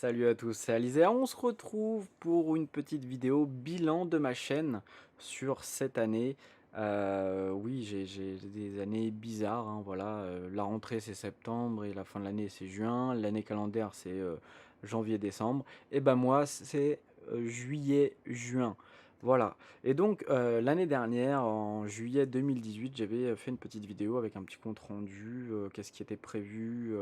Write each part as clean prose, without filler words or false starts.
Salut à tous, c'est Alizé. On se retrouve pour une petite vidéo bilan de ma chaîne sur cette année. Oui, j'ai des années bizarres, hein, voilà. La rentrée c'est septembre et la fin de l'année c'est juin. L'année calendaire c'est janvier-décembre. Et ben moi c'est juillet-juin. Voilà. Et donc l'année dernière, en juillet 2018, j'avais fait une petite vidéo avec un petit compte rendu, qu'est-ce qui était prévu.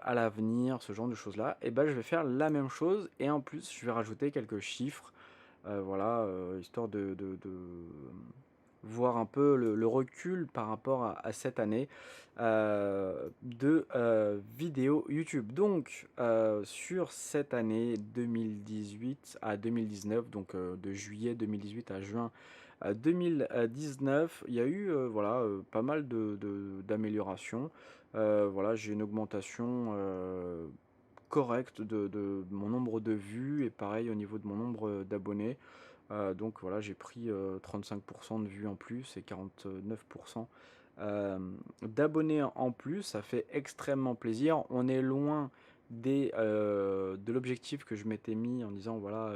À l'avenir, ce genre de choses-là, et ben je vais faire la même chose et en plus je vais rajouter quelques chiffres, voilà, histoire voir un peu le recul par rapport à cette année, de, vidéos YouTube. Donc, sur cette année 2018 à 2019, donc, de juillet 2018 à juin, 2019, il y a eu, voilà, pas mal d'améliorations. Voilà, j'ai une augmentation, correcte de mon nombre de vues et pareil au niveau de mon nombre, d'abonnés. Donc voilà, j'ai pris, 35 de vues en plus et 49 d'abonnés en plus. Ça fait extrêmement plaisir. On est loin de l'objectif que je m'étais mis en disant voilà,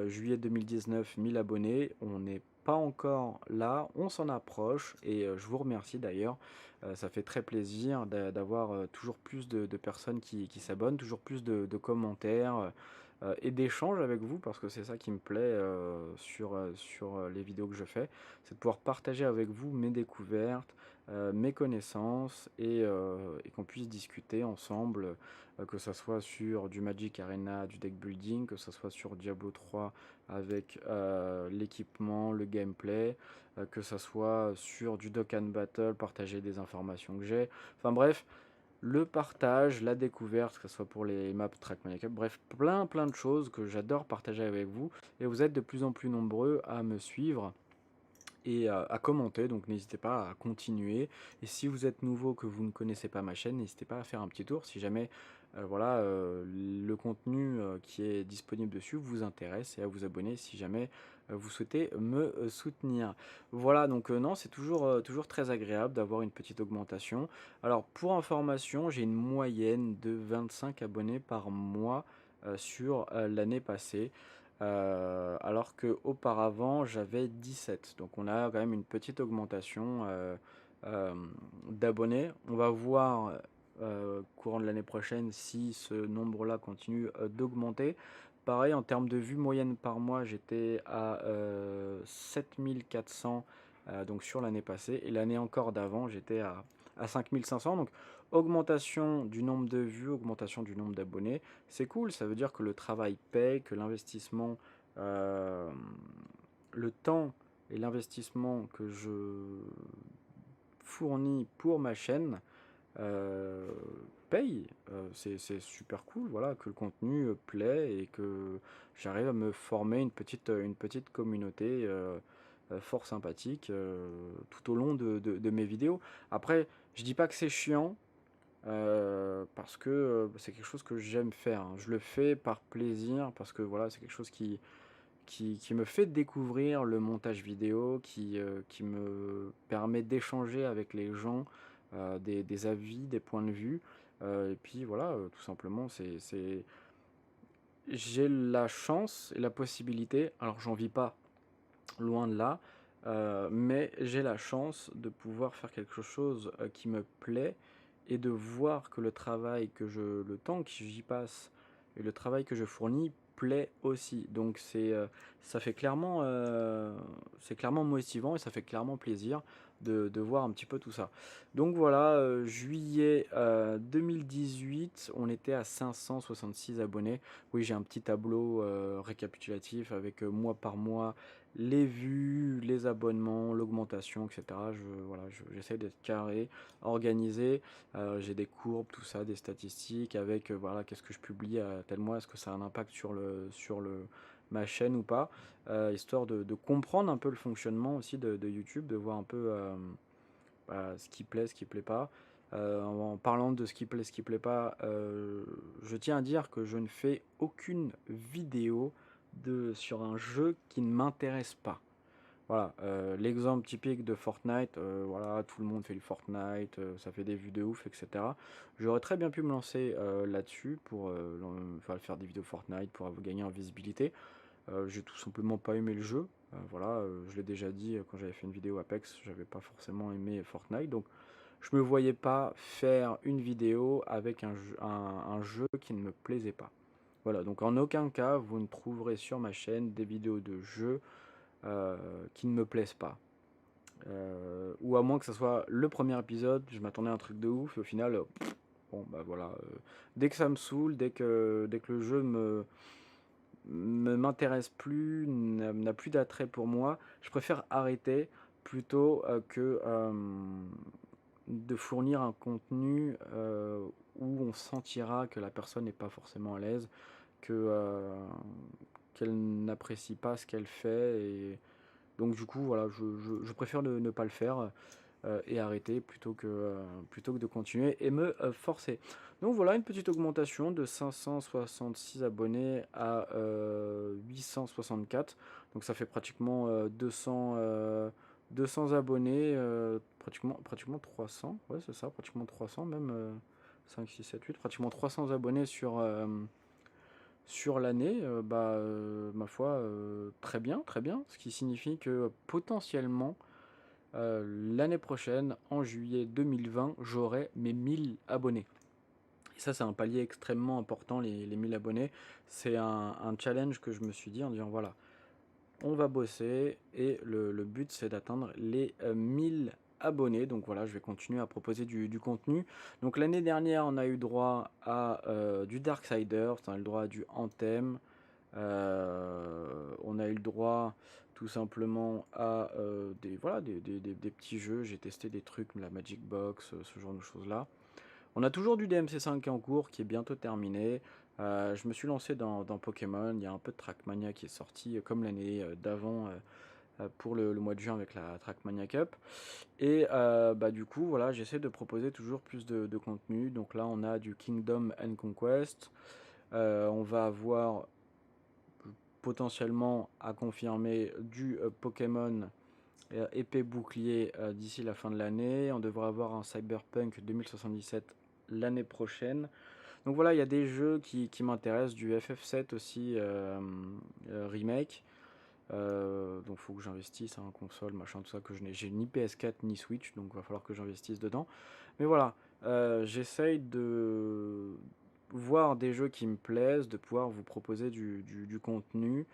juillet 2019, 1000 abonnés. On n'est pas encore là, on s'en approche et je vous remercie d'ailleurs. Ça fait très plaisir d'avoir, toujours plus de personnes qui s'abonnent, toujours plus de commentaires, et d'échanges avec vous parce que c'est ça qui me plaît, sur les vidéos que je fais. C'est de pouvoir partager avec vous mes découvertes, mes connaissances et qu'on puisse discuter ensemble, que ça soit sur du Magic Arena, du deck building, que ça soit sur Diablo 3 avec, l'équipement, le gameplay, que ça soit sur du Dokkan Battle, partager des informations que j'ai. Enfin bref, le partage, la découverte, que ce soit pour les maps Trackmania Cup, bref, plein de choses que j'adore partager avec vous et vous êtes de plus en plus nombreux à me suivre et à commenter, donc n'hésitez pas à continuer. Et si vous êtes nouveau, que vous ne connaissez pas ma chaîne, n'hésitez pas à faire un petit tour si jamais voilà, le contenu qui est disponible dessus vous intéresse et à vous abonner si jamais vous souhaitez me soutenir. Voilà, donc non, c'est toujours très agréable d'avoir une petite augmentation. Alors pour information, j'ai une moyenne de 25 abonnés par mois sur l'année passée. Alors qu'auparavant j'avais 17. Donc on a quand même une petite augmentation, d'abonnés. On va voir, courant de l'année prochaine si ce nombre-là continue, d'augmenter. Pareil en termes de vues moyennes par mois, j'étais à, 7 400, donc sur l'année passée et l'année encore d'avant, j'étais à 5 500. Donc augmentation du nombre de vues, augmentation du nombre d'abonnés. C'est cool, ça veut dire que le travail paye, que l'investissement, hem, le temps et l'investissement que je fournis pour ma chaîne, heu, paye. C'est super cool, voilà, que le contenu, plaît et que j'arrive à me former une petite communauté, fort sympathique, tout au long de mes vidéos. Après, je dis pas que c'est chiant, parce que, c'est quelque chose que j'aime faire, hein. Je le fais par plaisir parce que voilà, c'est quelque chose qui me fait découvrir le montage vidéo, qui me permet d'échanger avec les gens, des avis, des points de vue, et puis voilà, tout simplement c'est j'ai la chance et la possibilité, alors j'en vis pas, loin de là, mais j'ai la chance de pouvoir faire quelque chose, qui me plaît et de voir que le temps que j'y passe et le travail que je fournis plaît aussi. Donc c'est clairement motivant et ça fait clairement plaisir de voir un petit peu tout ça. Donc voilà, juillet, 2018, on était à 566 abonnés. Oui, j'ai un petit tableau, récapitulatif avec, mois par mois, les vues, les abonnements, l'augmentation et cetera. J'essaie d'être carré, organisé, j'ai des courbes, tout ça, des statistiques avec, voilà, qu'est-ce que je publie à tel mois, est-ce que ça a un impact sur ma chaîne ou pas? Histoire de comprendre un peu le fonctionnement aussi de YouTube, de voir un peu, bah, ce qui plaît, ce qui plaît pas. En parlant de ce qui plaît pas, je tiens à dire que je ne fais aucune vidéo sur un jeu qui ne m'intéresse pas. Voilà, l'exemple typique de Fortnite, voilà, tout le monde fait du Fortnite, ça fait des vues de ouf et cetera. J'aurais très bien pu me lancer, là-dessus pour, enfin faire des vidéos Fortnite pour gagner en visibilité. J'ai tout simplement pas aimé le jeu, voilà, je l'ai déjà dit, quand j'avais fait une vidéo Apex, j'avais pas forcément aimé Fortnite, donc je me voyais pas faire une vidéo avec un jeu qui ne me plaisait pas. Voilà, donc en aucun cas, vous ne trouverez sur ma chaîne des vidéos de jeux, heu, qui ne me plaisent pas. Ou à moins que ça soit le premier épisode, je m'attendais à un truc de ouf et au final, bon bah voilà, dès que ça me saoule, dès que le jeu m'intéresse plus, n'a plus d'attrait pour moi, je préfère arrêter plutôt, que, de fournir un contenu, où on sentira que la personne n'est pas forcément à l'aise, que, qu'elle n'apprécie pas ce qu'elle fait et donc du coup voilà, je préfère ne pas le faire, et arrêter plutôt que de continuer et me, forcer. Donc voilà, une petite augmentation de 566 abonnés à, 864. Donc ça fait pratiquement, 200 abonnés, pratiquement 300. Ouais, c'est ça, pratiquement 300 même, 5, 6, 7, 8, pratiquement 300 abonnés sur l'année, bah, ma foi, très bien, très bien. Ce qui signifie que potentiellement, l'année prochaine, en juillet 2020, j'aurai mes 1000 abonnés. Et ça, c'est un palier extrêmement important, les 1000 abonnés. C'est un challenge que je me suis dit en disant, voilà, on va bosser et le but, c'est d'atteindre les 1000 abonnés. Donc voilà, je vais continuer à proposer du contenu. Donc l'année dernière, on a eu droit à du Darksiders, on a eu le droit à du Anthem, on a eu le droit tout simplement à voilà, des petits jeux. J'ai testé des trucs, la Magic Box, ce genre de choses-là. On a toujours du DMC5 qui est en cours, qui est bientôt terminé. Je me suis lancé dans Pokémon. Il y a un peu de Trackmania qui est sorti, comme l'année d'avant, pour le mois de juin avec la Trackmania Cup. Et bah, du coup, voilà, j'essaie de proposer toujours plus de contenu. Donc là, on a du Kingdom and Conquest. On va avoir potentiellement à confirmer du Pokémon épée bouclier d'ici la fin de l'année. On devrait avoir un Cyberpunk 2077 l'année prochaine. Donc voilà, il y a des jeux qui m'intéressent, du FF7 aussi, remake. Donc il faut que j'investisse en console, machin, tout ça, que j'ai ni PS4 ni Switch, donc il va falloir que j'investisse dedans. Mais voilà, j'essaye de voir des jeux qui me plaisent, de pouvoir vous proposer du contenu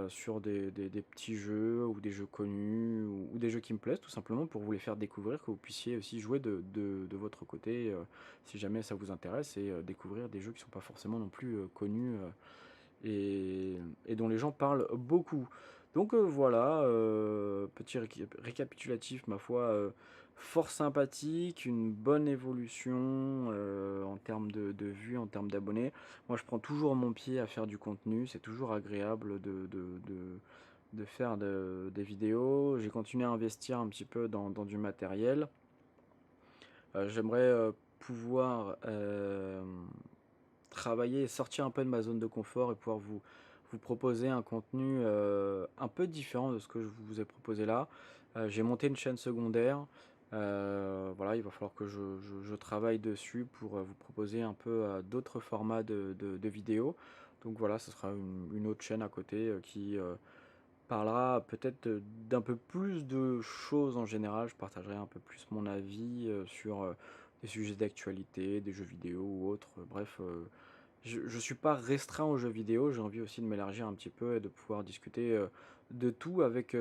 sur des petits jeux ou des jeux connus ou des jeux qui me plaisent tout simplement pour vous les faire découvrir, que vous puissiez aussi jouer de votre côté si jamais ça vous intéresse et découvrir des jeux qui ne sont pas forcément non plus connus et dont les gens parlent beaucoup. Donc voilà, petit récapitulatif, ma foi, fort sympathique, une bonne évolution en termes de vues, en termes d'abonnés. Moi, je prends toujours mon pied à faire du contenu, c'est toujours agréable de faire des vidéos. J'ai continué à investir un petit peu dans du matériel. J'aimerais pouvoir travailler et sortir un peu de ma zone de confort et pouvoir vous proposer un contenu un peu différent de ce que je vous ai proposé là. J'ai monté une chaîne secondaire. Voilà, il va falloir que je travaille dessus pour vous proposer un peu d'autres formats de vidéos. Donc voilà, ce sera une autre chaîne à côté qui parlera peut-être d'un peu plus de choses en général. Je partagerai un peu plus mon avis sur des sujets d'actualité, des jeux vidéo ou autres. Bref, je ne suis pas restreint aux jeux vidéo, j'ai envie aussi de m'élargir un petit peu et de pouvoir discuter de tout avec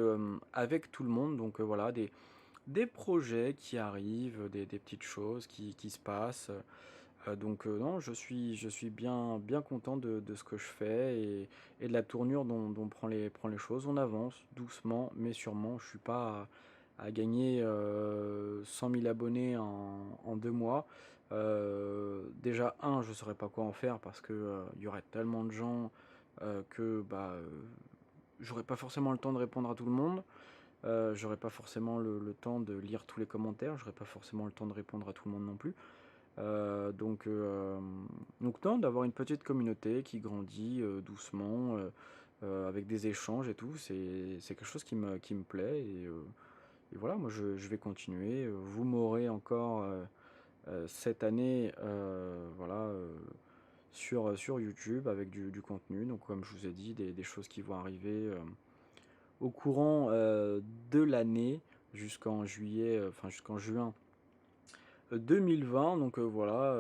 tout le monde. Donc voilà, des projets qui arrivent, des petites choses qui se passent. Donc non, je suis bien content de ce que je fais et de la tournure dont prend les choses. On avance doucement, mais sûrement. Je suis pas à gagner 100 000 abonnés en 2 mois. Déjà, je ne saurais pas quoi en faire parce que il y aurait tellement de gens que bah, j'aurais pas forcément le temps de répondre à tout le monde. J'aurais pas forcément le temps de lire tous les commentaires. J'aurais pas forcément le temps de répondre à tout le monde non plus. Donc non, d'avoir une petite communauté qui grandit doucement, avec des échanges et tout. C'est quelque chose qui me plaît et voilà, moi je vais continuer. Vous m'aurez encore, cette année, voilà, sur YouTube avec du contenu. Donc comme je vous ai dit, des choses qui vont arriver, au courant, de l'année jusqu'en juillet, enfin jusqu'en juin 2020. Donc voilà,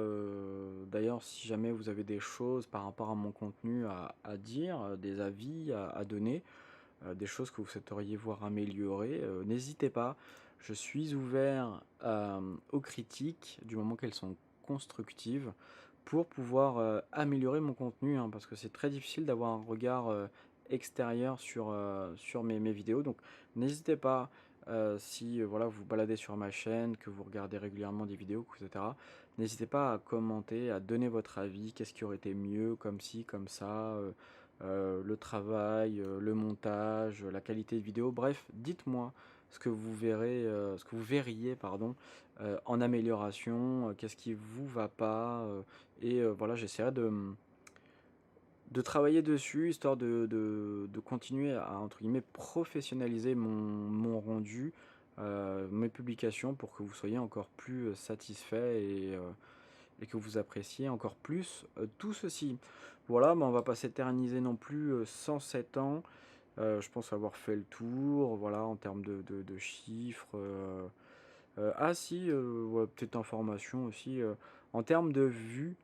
d'ailleurs si jamais vous avez des choses par rapport à mon contenu à dire, des avis à donner, des choses que vous souhaiteriez voir améliorer, n'hésitez pas. Je suis ouvert, aux critiques du moment qu'elles sont constructives pour pouvoir, améliorer mon contenu, hein, parce que c'est très difficile d'avoir un regard, extérieur sur mes vidéos. Donc n'hésitez pas, si, voilà, vous vous baladez sur ma chaîne, que vous regardez régulièrement des vidéos et cetera, n'hésitez pas à commenter, à donner votre avis. Qu'est-ce qui aurait été mieux comme ci, comme ça, le travail, le montage, la qualité de vidéo, bref, dites-moi ce que vous verrez, ce que vous verriez, pardon, en amélioration, qu'est-ce qui vous va pas, et voilà, j'essaierai de travailler dessus, histoire de continuer à, entre guillemets, «professionnaliser» mon rendu, mes publications pour que vous soyez encore plus, satisfaits et que vous appréciez encore plus, tout ceci. Voilà, mais on va pas s'éterniser non plus, 107 ans. Je pense avoir fait le tour, voilà, en termes de chiffres, ah si, ouais, petite information aussi, en termes de vues,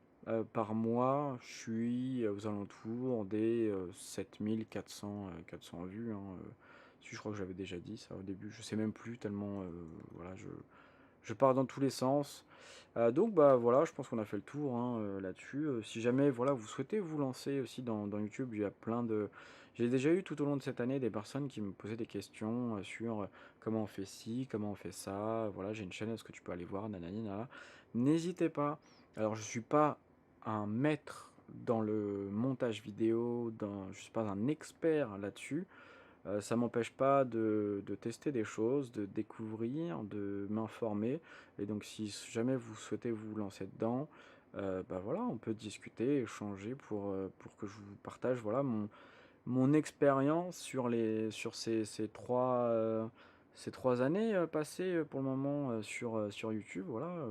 par mois, je suis aux alentours des, 7 400 vues, hein, si je crois que j'avais déjà dit ça au début, je sais même plus tellement, voilà, je pars dans tous les sens. Donc bah, voilà, je pense qu'on a fait le tour, hein, là-dessus. Si jamais, voilà, vous souhaitez vous lancer aussi dans YouTube, il y a plein de j'ai déjà eu tout au long de cette année des personnes qui me posaient des questions, sur, comment on fait ci, comment on fait ça, voilà, j'ai une chaîne, est-ce que tu peux aller voir? Nanani nanana. N'hésitez pas. Alors je suis pas un maître dans le montage vidéo, je suis pas un expert là-dessus. Ça m'empêche pas de tester des choses, de découvrir, de m'informer et donc si jamais vous souhaitez vous lancer dedans, bah, voilà, on peut discuter, échanger pour que je vous partage, voilà, mon expérience sur ces 3 années, passées, pour le moment, sur YouTube, voilà,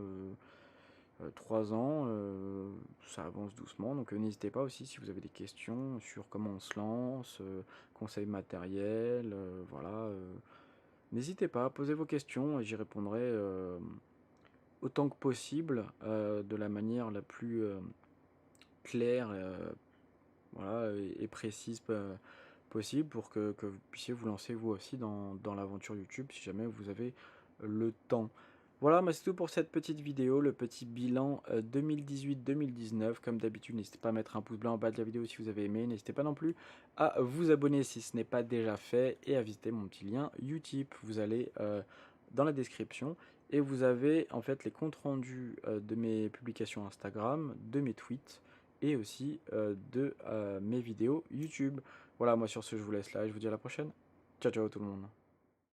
3 ans, ça avance doucement, donc n'hésitez pas aussi si vous avez des questions sur comment on se lance, conseils matériels, voilà, n'hésitez pas, posez vos questions et j'y répondrai, autant que possible, de la manière la plus, claire, voilà, et précise possible pour que vous puissiez vous lancer vous aussi dans l'aventure YouTube si jamais vous avez le temps. Voilà, bah, c'est tout pour cette petite vidéo, le petit bilan 2018-2019. Comme d'habitude, n'hésitez pas à mettre un pouce bleu en bas de la vidéo si vous avez aimé. N'hésitez pas non plus à vous abonner si ce n'est pas déjà fait et à visiter mon petit lien Utip. Vous allez dans la description et vous avez en fait les comptes rendus de mes publications Instagram, de mes tweets et aussi de mes vidéos YouTube. Voilà, moi sur ce, je vous laisse là et je vous dis à la prochaine. Ciao, ciao tout le monde.